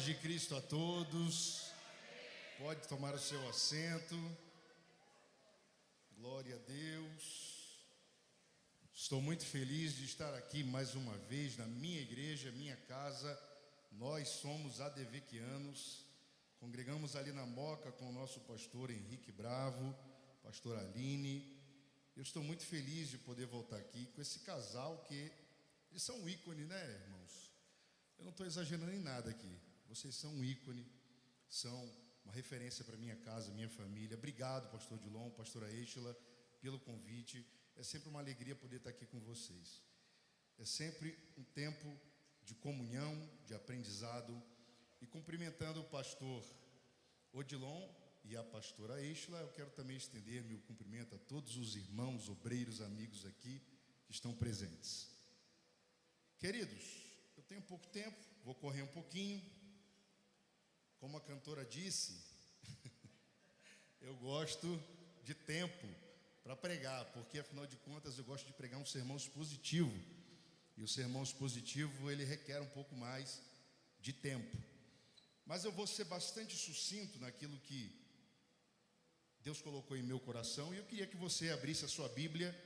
de Cristo a todos. Pode tomar o seu assento. Glória a Deus. Estou muito feliz de estar aqui mais uma vez na minha igreja, minha casa. Nós somos adevequianos. Congregamos ali na Moca com o nosso pastor Henrique Bravo, pastor Aline. Eu estou muito feliz de poder voltar aqui com esse casal que eles são um ícone, né, irmãos? Eu não estou exagerando em nada aqui. Vocês são um ícone, são uma referência para minha casa, minha família. Obrigado, pastor Dilon, pastora Eixla, pelo convite. É sempre uma alegria poder estar aqui com vocês. É sempre um tempo de comunhão, de aprendizado. E cumprimentando o pastor Odilon e a pastora Eixla, eu quero também estender meu cumprimento a todos os irmãos, obreiros, amigos aqui que estão presentes. Queridos, eu tenho pouco tempo, vou correr um pouquinho. Como a cantora disse, eu gosto de tempo para pregar, porque afinal de contas eu gosto de pregar um sermão expositivo. E o sermão expositivo, ele requer um pouco mais de tempo. Mas eu vou ser bastante sucinto naquilo que Deus colocou em meu coração. E eu queria que você abrisse a sua Bíblia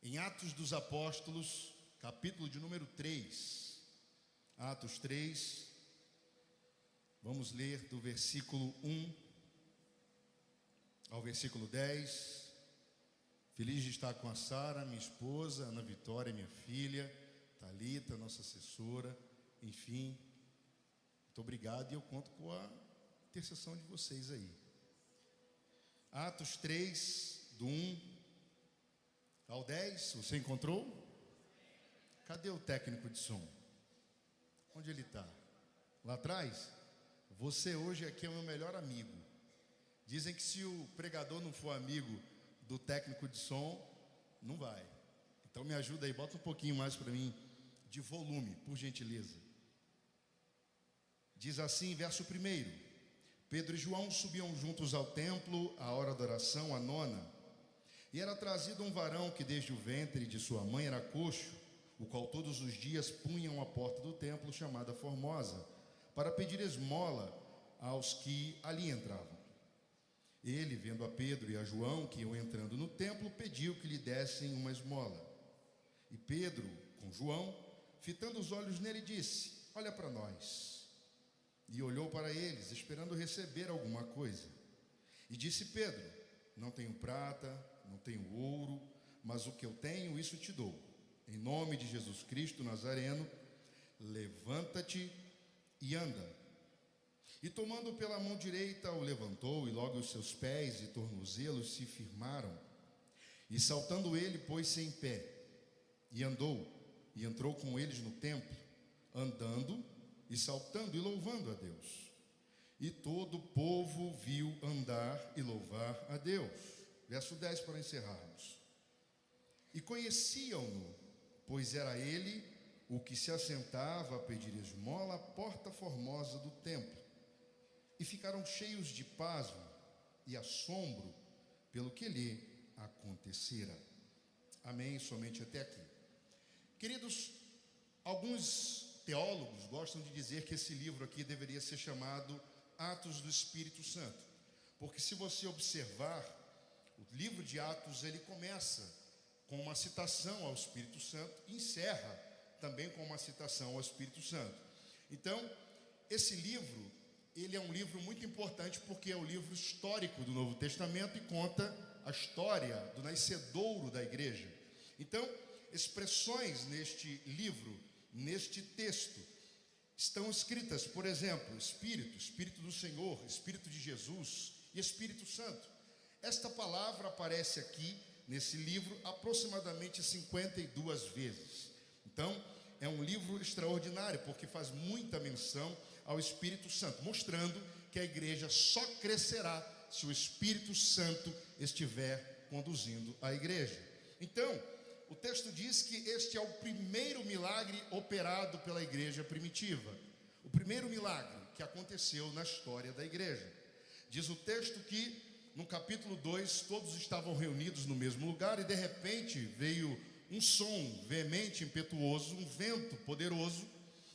em Atos dos Apóstolos, capítulo de número 3. Atos 3. Vamos ler do versículo 1 ao versículo 10. Feliz de estar com a Sara, minha esposa, Ana Vitória, minha filha, Thalita, nossa assessora, enfim. Muito obrigado e eu conto com a intercessão de vocês aí. Atos 3, do 1 ao 10, você encontrou? Cadê o técnico de som? Onde ele está? Lá atrás? Você hoje aqui é o meu melhor amigo. Dizem que se o pregador não for amigo do técnico de som, não vai. Então me ajuda aí, bota um pouquinho mais para mim de volume, por gentileza. Diz assim, verso 1: Pedro e João subiam juntos ao templo, à hora da oração, a nona. E era trazido um varão que desde o ventre de sua mãe era coxo, o qual todos os dias punham à porta do templo, chamada Formosa, para pedir esmola aos que ali entravam. Ele, vendo a Pedro e a João, que iam entrando no templo, pediu que lhe dessem uma esmola. E Pedro, com João, fitando os olhos nele, disse: olha para nós. E olhou para eles, esperando receber alguma coisa. E disse Pedro: não tenho prata, não tenho ouro, mas o que eu tenho, isso te dou. Em nome de Jesus Cristo Nazareno, levanta-te e anda. E tomando pela mão direita, o levantou, e logo os seus pés e tornozelos se firmaram. E saltando ele, pôs-se em pé, e andou, e entrou com eles no templo, andando e saltando e louvando a Deus. E todo o povo viu andar e louvar a Deus. Verso 10 para encerrarmos. E conheciam-no, pois era ele o que se assentava a pedir esmola à porta formosa do templo. E ficaram cheios de pasmo e assombro pelo que lhe acontecera. Amém, somente até aqui. Queridos, alguns teólogos gostam de dizer que esse livro aqui deveria ser chamado Atos do Espírito Santo, porque se você observar, o livro de Atos, ele começa com uma citação ao Espírito Santo e encerra também com uma citação ao Espírito Santo. Então, esse livro, ele é um livro muito importante porque é o livro histórico do Novo Testamento e conta a história do nascedouro da igreja. Então, expressões neste livro, neste texto, estão escritas, por exemplo, Espírito do Senhor, Espírito de Jesus e Espírito Santo. Esta palavra aparece aqui nesse livro aproximadamente 52 vezes. Então, é um livro extraordinário porque faz muita menção ao Espírito Santo, mostrando que a igreja só crescerá se o Espírito Santo estiver conduzindo a igreja. Então, o texto diz que este é o primeiro milagre operado pela igreja primitiva. O primeiro milagre que aconteceu na história da igreja. Diz o texto que no capítulo 2 todos estavam reunidos no mesmo lugar e de repente veio um som veemente, impetuoso, um vento poderoso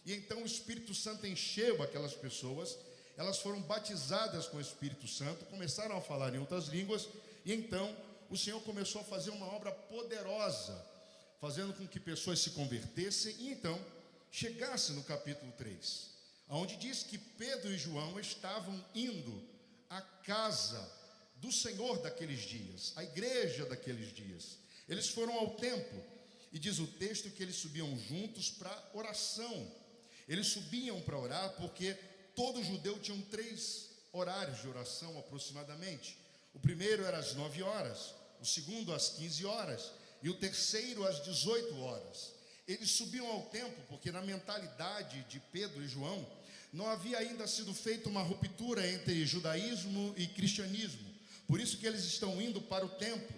e então o Espírito Santo encheu aquelas pessoas. Elas foram batizadas com o Espírito Santo, começaram a falar em outras línguas, e então o Senhor começou a fazer uma obra poderosa, fazendo com que pessoas se convertessem, e então chegasse no capítulo 3, onde diz que Pedro e João estavam indo à casa do Senhor daqueles dias, à igreja daqueles dias. Eles foram ao templo, e diz o texto que eles subiam juntos para oração. Eles subiam para orar porque todo judeu tinha 3 horários de oração aproximadamente. O primeiro era às 9 horas, o segundo às 15 horas e o terceiro às 18 horas. Eles subiam ao templo porque na mentalidade de Pedro e João não havia ainda sido feita uma ruptura entre judaísmo e cristianismo. Por isso que eles estão indo para o templo,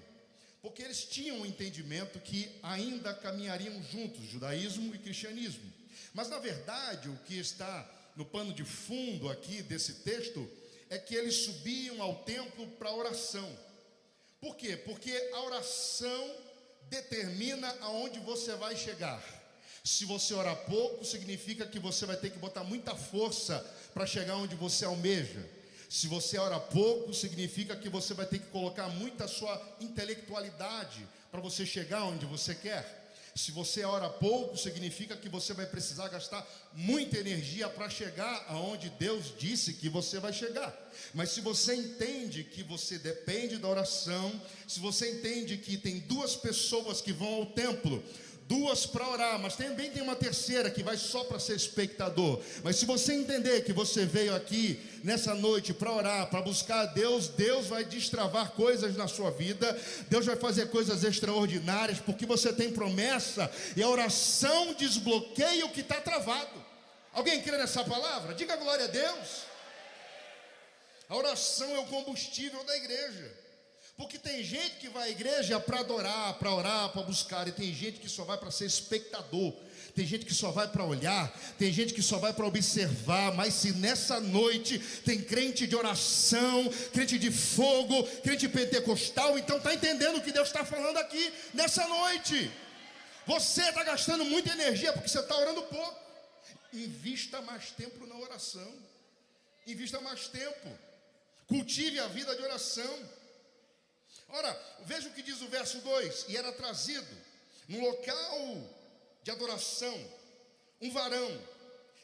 porque eles tinham um entendimento que ainda caminhariam juntos, judaísmo e cristianismo. Mas na verdade o que está no pano de fundo aqui desse texto é que eles subiam ao templo para oração. Por quê? Porque a oração determina aonde você vai chegar. Se você orar pouco, significa que você vai ter que botar muita força para chegar onde você almeja. Se você ora pouco, significa que você vai ter que colocar muita sua intelectualidade para você chegar onde você quer. Se você ora pouco, significa que você vai precisar gastar muita energia para chegar aonde Deus disse que você vai chegar. Mas se você entende que você depende da oração, se você entende que tem 2 pessoas que vão ao templo, 2 para orar, mas também tem uma terceira que vai só para ser espectador. Mas se você entender que você veio aqui nessa noite para orar, para buscar a Deus, Deus vai destravar coisas na sua vida, Deus vai fazer coisas extraordinárias, porque você tem promessa, e a oração desbloqueia o que está travado. Alguém crê nessa palavra? Diga glória a Deus. A oração é o combustível da igreja. Porque tem gente que vai à igreja para adorar, para orar, para buscar, e tem gente que só vai para ser espectador, tem gente que só vai para olhar, tem gente que só vai para observar. Mas se nessa noite tem crente de oração, crente de fogo, crente pentecostal, então está entendendo o que Deus está falando aqui nessa noite. Você está gastando muita energia porque você está orando pouco. Invista mais tempo na oração, invista mais tempo, cultive a vida de oração. Ora, veja o que diz o verso 2: e era trazido no local de adoração um varão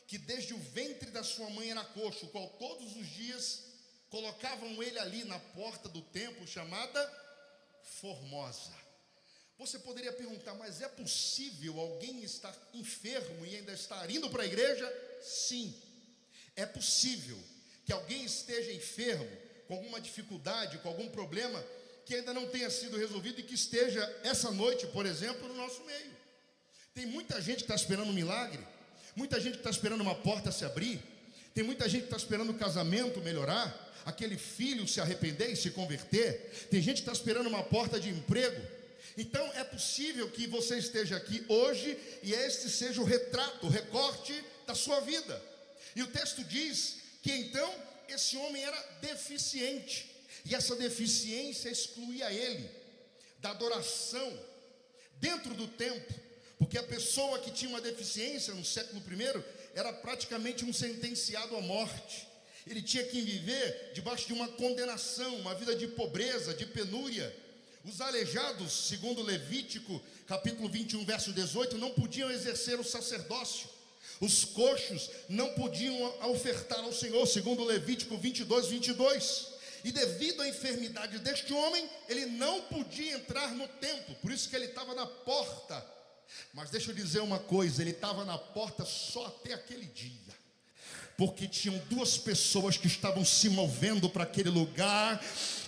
que desde o ventre da sua mãe era coxo, o qual todos os dias colocavam ele ali na porta do templo chamada Formosa. Você poderia perguntar, mas é possível alguém estar enfermo e ainda estar indo para a igreja? Sim, é possível que alguém esteja enfermo, com alguma dificuldade, com algum problema que ainda não tenha sido resolvido e que esteja essa noite, por exemplo, no nosso meio. Tem muita gente que está esperando um milagre, muita gente que está esperando uma porta se abrir, tem muita gente que está esperando o casamento melhorar, aquele filho se arrepender e se converter, tem gente que está esperando uma porta de emprego. Então é possível que você esteja aqui hoje e este seja o retrato, o recorte da sua vida. E o texto diz que então esse homem era deficiente. E essa deficiência excluía ele da adoração dentro do templo, porque a pessoa que tinha uma deficiência no século I era praticamente um sentenciado à morte. Ele tinha que viver debaixo de uma condenação, uma vida de pobreza, de penúria. Os aleijados, segundo Levítico, capítulo 21, verso 18, não podiam exercer o sacerdócio. Os coxos não podiam ofertar ao Senhor, segundo Levítico 22, 22. E devido à enfermidade deste homem, ele não podia entrar no templo, por isso que ele estava na porta. Mas deixa eu dizer uma coisa, ele estava na porta só até aquele dia, porque tinham 2 pessoas que estavam se movendo para aquele lugar,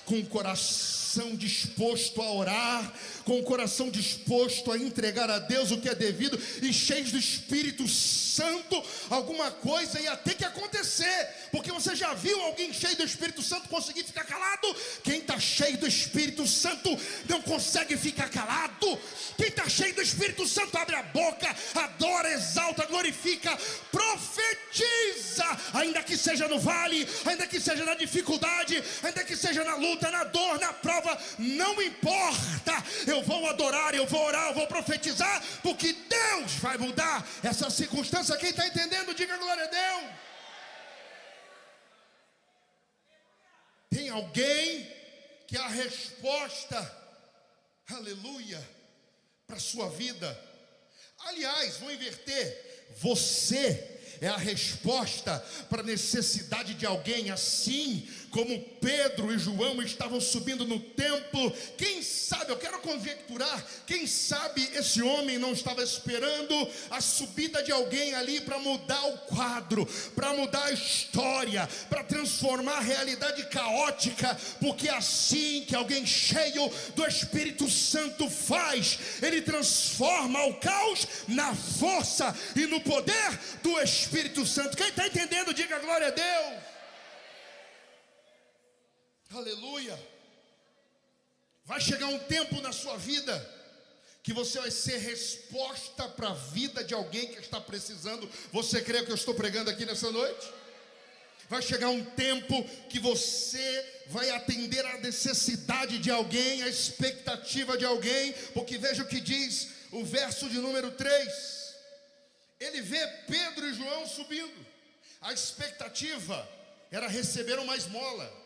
com o coração disposto a orar, com o coração disposto a entregar a Deus o que é devido, e cheios do Espírito Santo. Alguma coisa ia ter que acontecer, porque você já viu alguém cheio do Espírito Santo conseguir ficar calado? Quem está cheio do Espírito Santo não consegue ficar calado. Quem está cheio do Espírito Santo abre a boca, adora, exalta, glorifica, profetiza. A ainda que seja no vale, ainda que seja na dificuldade, ainda que seja na luta, na dor, na prova, não importa, eu vou adorar, eu vou orar, eu vou profetizar, porque Deus vai mudar essa circunstância. Quem está entendendo, diga glória a Deus. Tem alguém que é a resposta, aleluia, para a sua vida. Aliás, vou inverter, você é a resposta para a necessidade de alguém. Assim como Pedro e João estavam subindo no templo, quem sabe, eu quero conjecturar, quem sabe esse homem não estava esperando a subida de alguém ali para mudar o quadro, para mudar a história, para transformar a realidade caótica, porque é assim que alguém cheio do Espírito Santo faz. Ele transforma o caos na força e no poder do Espírito Santo. Quem está entendendo, diga glória a Deus. Aleluia. Vai chegar um tempo na sua vida que você vai ser resposta para a vida de alguém que está precisando. Você crê que eu estou pregando aqui nessa noite? Vai chegar um tempo que você vai atender a necessidade de alguém, a expectativa de alguém, porque veja o que diz o verso de número 3. Ele vê Pedro e João subindo. A expectativa era receber uma esmola,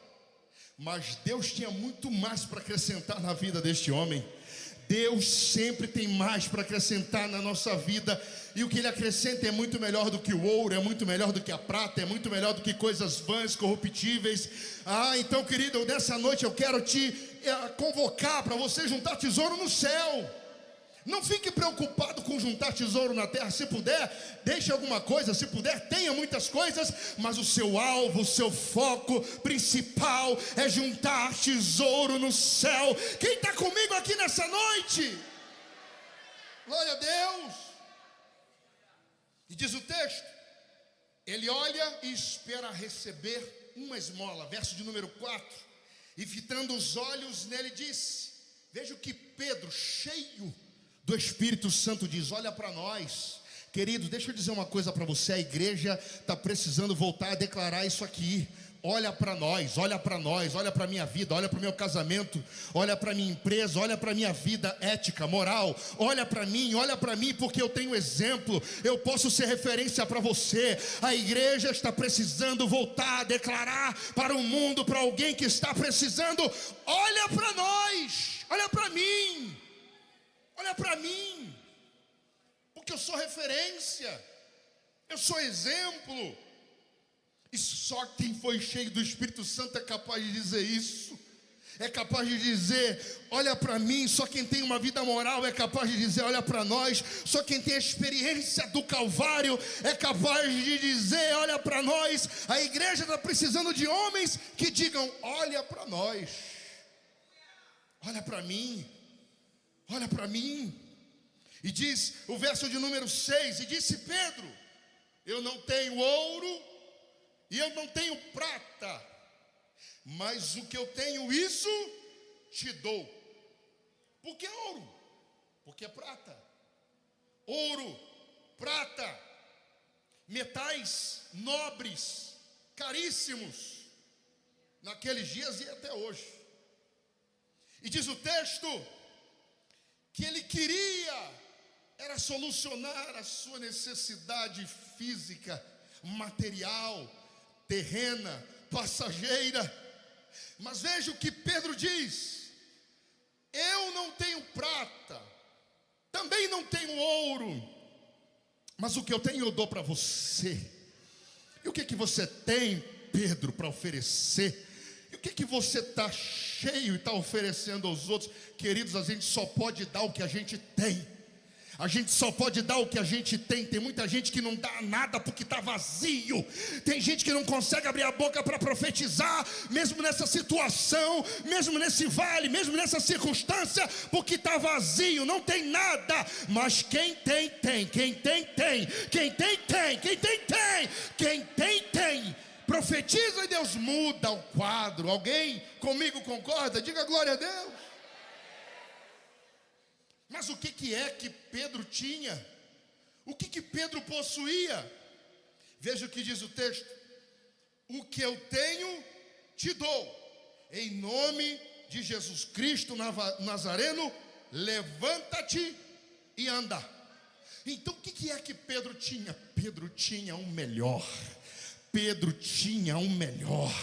mas Deus tinha muito mais para acrescentar na vida deste homem. Deus sempre tem mais para acrescentar na nossa vida, e o que Ele acrescenta é muito melhor do que o ouro, é muito melhor do que a prata, é muito melhor do que coisas vãs, corruptíveis. Então, querido, nessa noite eu quero te convocar para você juntar tesouro no céu. Não fique preocupado com juntar tesouro na terra. Se puder, deixe alguma coisa. Se puder, tenha muitas coisas. Mas o seu alvo, o seu foco principal é juntar tesouro no céu. Quem está comigo aqui nessa noite? Glória a Deus. E diz o texto: ele olha e espera receber uma esmola. Verso de número 4. E fitando os olhos nele disse. Veja o que Pedro, cheio do Espírito Santo, diz: olha para nós. Queridos, deixa eu dizer uma coisa para você. A igreja está precisando voltar a declarar isso aqui. Olha para nós, olha para nós, olha para a minha vida, olha para o meu casamento, olha para a minha empresa, olha para a minha vida ética, moral. Olha para mim, porque eu tenho exemplo, eu posso ser referência para você. A igreja está precisando voltar a declarar para o mundo, para alguém que está precisando: olha para nós, olha para mim. Olha para mim, porque eu sou referência, eu sou exemplo. E só quem foi cheio do Espírito Santo é capaz de dizer isso. É capaz de dizer: olha para mim. Só quem tem uma vida moral é capaz de dizer: olha para nós. Só quem tem a experiência do Calvário é capaz de dizer: olha para nós. A igreja está precisando de homens que digam: olha para nós, olha para mim. Olha para mim. E diz o verso de número 6: e disse Pedro: eu não tenho ouro e eu não tenho prata, mas o que eu tenho, isso te dou. Por que ouro? Porque é prata. Ouro, prata, metais nobres, caríssimos, naqueles dias e até hoje. E diz o texto que ele queria era solucionar a sua necessidade física, material, terrena, passageira. Mas veja o que Pedro diz: eu não tenho prata, também não tenho ouro, mas o que eu tenho eu dou para você. E o que você tem, Pedro, para oferecer? E o que você está cheio e está oferecendo aos outros? Queridos, a gente só pode dar o que a gente tem. A gente só pode dar o que a gente tem. Tem muita gente que não dá nada porque está vazio. Tem gente que não consegue abrir a boca para profetizar, mesmo nessa situação, mesmo nesse vale, mesmo nessa circunstância, porque está vazio, não tem nada. Mas quem tem, tem. Quem tem, tem. Quem tem, tem. Quem tem, tem. Quem tem, tem. Profetiza e Deus muda o quadro. Alguém comigo concorda? Diga glória a Deus. Mas o que é que Pedro tinha? O que Pedro possuía? Veja o que diz o texto: o que eu tenho te dou. Em nome de Jesus Cristo Nazareno, levanta-te e anda. Então o que é que Pedro tinha? Pedro tinha um melhor. Pedro tinha um melhor.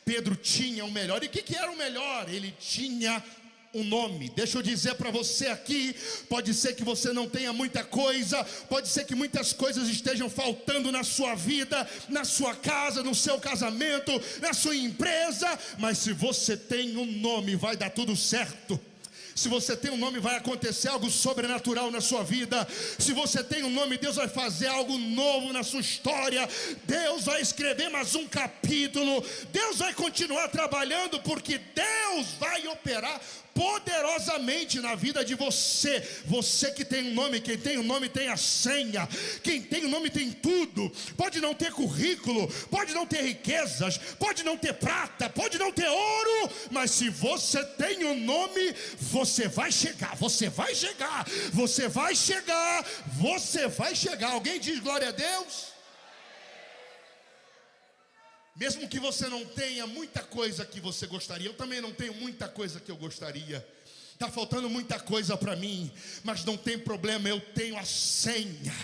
Pedro tinha um melhor. E o que era o melhor? Ele tinha um nome. Deixa eu dizer para você aqui, pode ser que você não tenha muita coisa, pode ser que muitas coisas estejam faltando na sua vida, na sua casa, no seu casamento, na sua empresa, mas se você tem um nome, vai dar tudo certo. Se você tem um nome, vai acontecer algo sobrenatural na sua vida. Se você tem um nome, Deus vai fazer algo novo na sua história. Deus vai escrever mais um capítulo. Deus vai continuar trabalhando, porque Deus vai operar poderosamente na vida de você. Você que tem um nome, quem tem um nome tem a senha. Quem tem um nome tem tudo. Pode não ter currículo, pode não ter riquezas, pode não ter prata, pode não ter ouro, mas se você tem um nome, você vai chegar, você vai chegar, você vai chegar, você vai chegar. Alguém diz glória a Deus? Mesmo que você não tenha muita coisa que você gostaria, eu também não tenho muita coisa que eu gostaria. Está faltando muita coisa para mim, mas não tem problema, eu tenho a senha,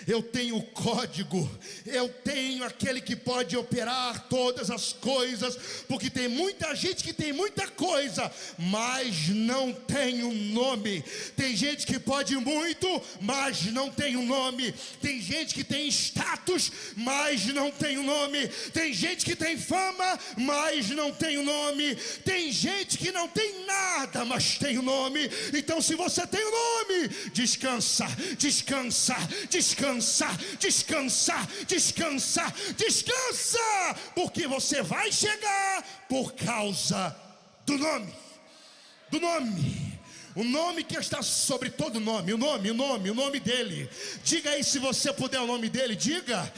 eu tenho o código, eu tenho aquele que pode operar todas as coisas, porque tem muita gente que tem muita coisa, mas não tem um nome. Tem gente que pode muito, mas não tem um nome. Tem gente que tem status, mas não tem um nome. Tem gente que tem fama, mas não tem um nome. Tem gente que não tem nada, mas tem um nome. Então se você tem um nome, descansa, descansa, descansa, descansa, descansa, descansa, porque você vai chegar por causa do nome. Do nome. O nome que está sobre todo nome, o nome dele. Diga aí se você puder o nome dele, diga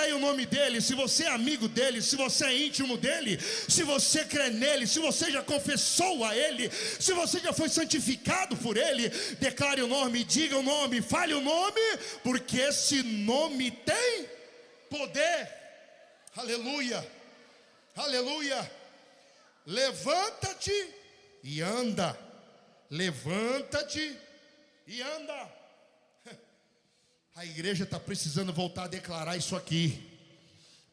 aí o nome dele. Se você é amigo dele, se você é íntimo dele, se você crê nele, se você já confessou a ele, se você já foi santificado por ele, declare o nome, diga o nome, fale o nome, porque esse nome tem poder. Aleluia, aleluia. Levanta-te e anda. Levanta-te e anda. A igreja está precisando voltar a declarar isso aqui,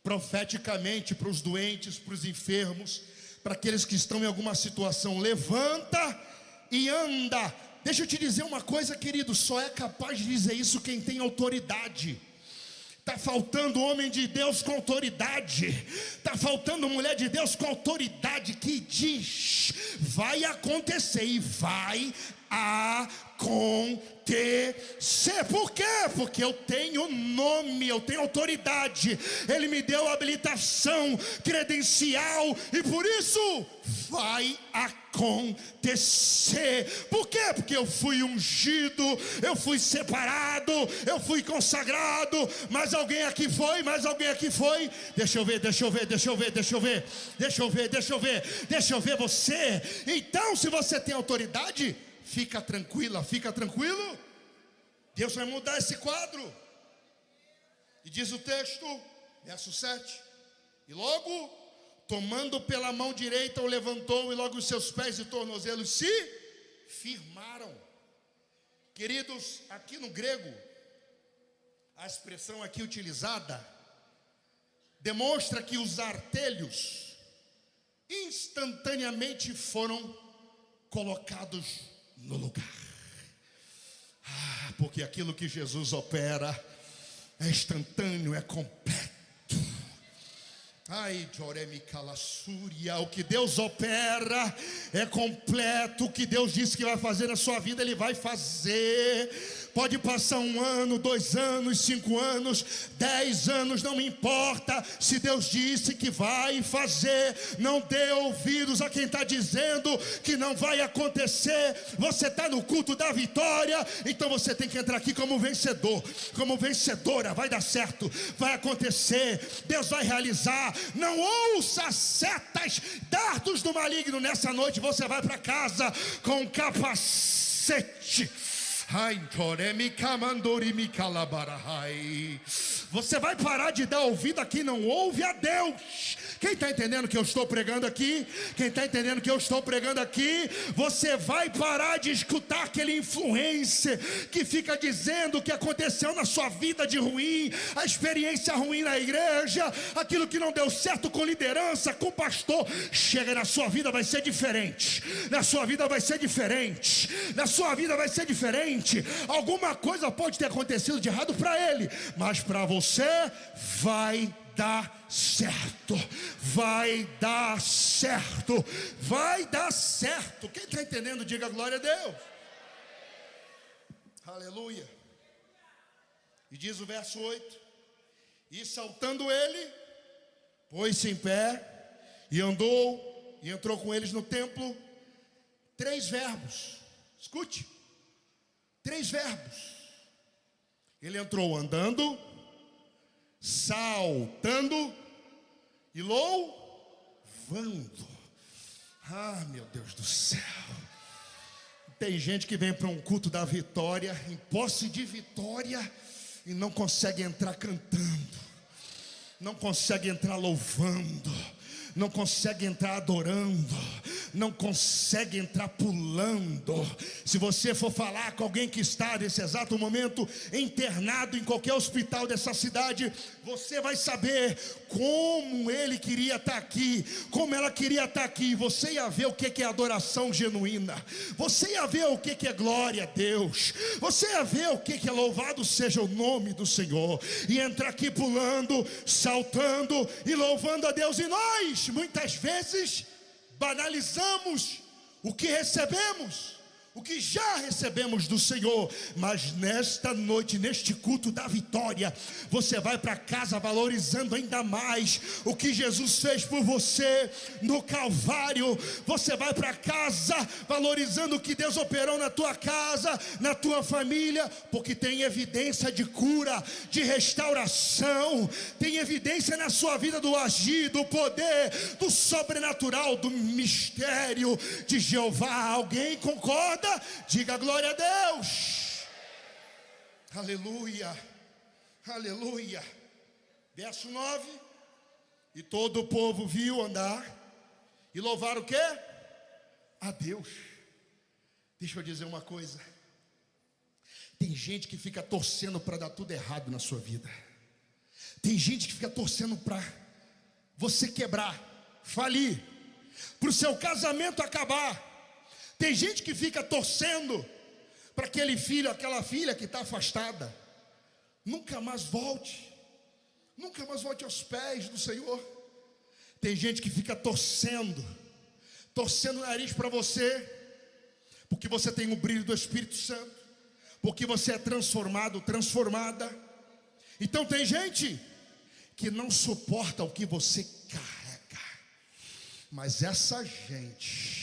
profeticamente, para os doentes, para os enfermos, para aqueles que estão em alguma situação. Levanta e anda. Deixa eu te dizer uma coisa, querido, só é capaz de dizer isso quem tem autoridade. Está faltando homem de Deus com autoridade. Está faltando mulher de Deus com autoridade que diz: vai acontecer e vai acontecer. Por quê? Porque eu tenho nome, eu tenho autoridade. Ele me deu habilitação, credencial, e por isso vai acontecer. Por quê? Porque eu fui ungido, eu fui separado, eu fui consagrado. Mas alguém aqui foi, mais alguém aqui foi. Deixa eu ver você. Então, se você tem autoridade, fica tranquila, fica tranquilo. Deus vai mudar esse quadro. E diz o texto, verso 7: e logo, tomando pela mão direita, o levantou, e logo os seus pés e tornozelos se firmaram. Queridos, aqui no grego, a expressão aqui utilizada demonstra que os artelhos instantaneamente foram colocados no lugar. Porque aquilo que Jesus opera é instantâneo, é completo. Ai, Joremi Calassúria, o que Deus opera é completo. O que Deus disse que vai fazer na sua vida, Ele vai fazer. Pode passar 1 ano, 2 anos, 5 anos, 10 anos, não me importa. Se Deus disse que vai fazer, não dê ouvidos a quem está dizendo que não vai acontecer. Você está no culto da vitória, então você tem que entrar aqui como vencedor, como vencedora. Vai dar certo, vai acontecer, Deus vai realizar. Não ouça setas, dardos do maligno. Nessa noite você vai para casa com capacete. Você vai parar de dar ouvido a quem não ouve a Deus. Quem está entendendo que eu estou pregando aqui? Quem está entendendo que eu estou pregando aqui? Você vai parar de escutar aquele influencer que fica dizendo o que aconteceu na sua vida de ruim, a experiência ruim na igreja, aquilo que não deu certo com liderança, com pastor. Chega, na sua vida vai ser diferente. Na sua vida vai ser diferente. Na sua vida vai ser diferente. Alguma coisa pode ter acontecido de errado para ele, mas para você vai dar certo. Vai dar certo. Vai dar certo. Quem está entendendo, diga glória a Deus. Aleluia. E diz o verso 8: e saltando ele, pôs-se em pé e andou e entrou com eles no templo. 3 verbos, escute, 3 verbos. Ele entrou andando, saltando e louvando. Ah, meu Deus do céu. Tem gente que vem para um culto da vitória, em posse de vitória, e não consegue entrar cantando, não consegue entrar louvando, não consegue entrar adorando, não consegue entrar pulando. Se você for falar com alguém que está nesse exato momento internado em qualquer hospital dessa cidade, você vai saber como ele queria estar aqui, como ela queria estar aqui. Você ia ver o que é adoração genuína, você ia ver o que é glória a Deus, você ia ver o que é louvado seja o nome do Senhor, e entrar aqui pulando, saltando e louvando a Deus. E nós muitas vezes banalizamos o que recebemos, o que já recebemos do Senhor. Mas nesta noite, neste culto da vitória, você vai para casa valorizando ainda mais o que Jesus fez por você no Calvário. Você vai para casa valorizando o que Deus operou na tua casa, na tua família, porque tem evidência de cura, de restauração, tem evidência na sua vida do agir, do poder, do sobrenatural, do mistério de Jeová. Alguém concorda? Diga glória a Deus. Aleluia, aleluia. Verso 9: e todo o povo viu andar e louvar o quê? A Deus. Deixa eu dizer uma coisa. Tem gente que fica torcendo para dar tudo errado na sua vida. Tem gente que fica torcendo para você quebrar, falir, para o seu casamento acabar. Tem gente que fica torcendo para aquele filho, aquela filha que está afastada nunca mais volte aos pés do Senhor. Tem gente que fica torcendo o nariz para você, porque você tem o brilho do Espírito Santo, porque você é transformado, transformada. Então tem gente que não suporta o que você carrega, mas essa gente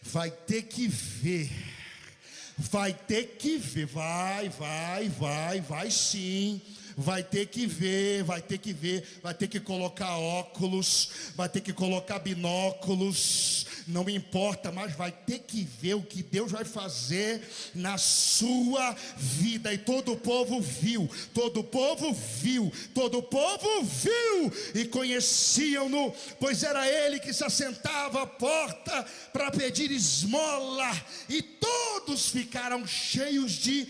vai ter que ver, vai sim, vai ter que ver, vai ter que colocar óculos, vai ter que colocar binóculos, não importa, mas vai ter que ver o que Deus vai fazer na sua vida. E todo o povo viu, e conheciam-no, pois era ele que se assentava à porta para pedir esmola. E todos ficaram cheios de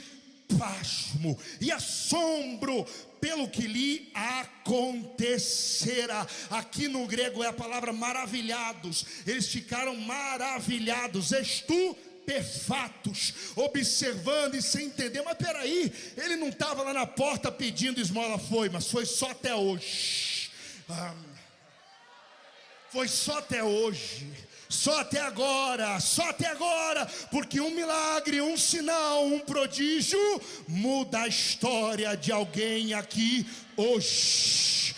pasmo e assombro pelo que lhe acontecera. Aqui no grego é a palavra maravilhados. Eles ficaram maravilhados, estupefatos, observando e sem entender. Mas peraí, ele não estava lá na porta pedindo esmola? Mas foi só até hoje. Foi só até hoje. Só até agora, porque um milagre, um sinal, um prodígio muda a história de alguém aqui hoje.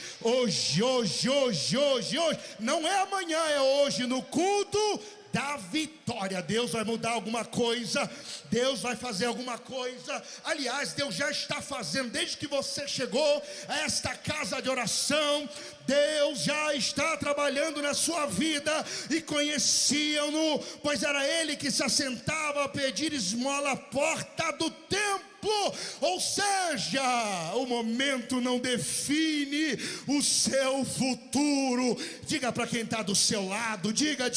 Não é amanhã, é hoje, no culto da vitória. Deus vai mudar alguma coisa, Deus vai fazer alguma coisa. Aliás, Deus já está fazendo, desde que você chegou a esta casa de oração. Deus já está trabalhando na sua vida. E conheciam-no, pois era ele que se assentava a pedir esmola à porta do templo. Ou seja, o momento não define o seu futuro. Diga para quem está do seu lado, diga,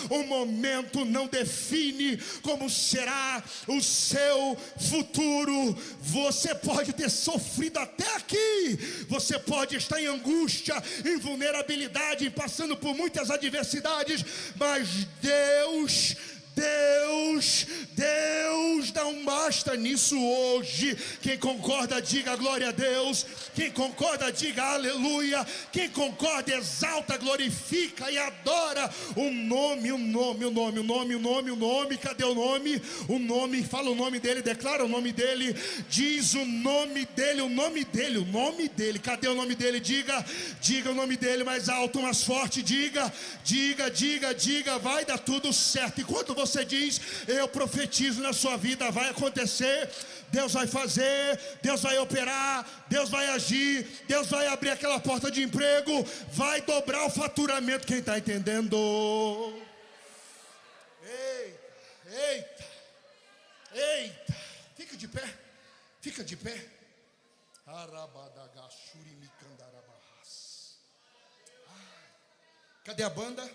o momento não define como será o seu futuro. Você pode ter sofrido até aqui, você pode estar em angústia, em vulnerabilidade, passando por muitas adversidades, mas Deus, não basta nisso hoje. Quem concorda, diga glória a Deus. Quem concorda, diga aleluia. Quem concorda, exalta, glorifica e adora o nome. Cadê o nome? O nome, fala o nome dele, declara o nome dele, diz o nome dele, o nome dele. Cadê o nome dele? Diga o nome dele mais alto, mais forte. Diga, vai dar tudo certo. Enquanto você diz, eu profetizo na sua vida, vai acontecer. Deus vai fazer, Deus vai operar, Deus vai agir, Deus vai abrir aquela porta de emprego, vai dobrar o faturamento. Quem está entendendo? Eita, fica de pé. Cadê a banda?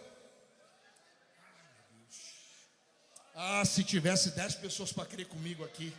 Se tivesse 10 pessoas para crer comigo aqui.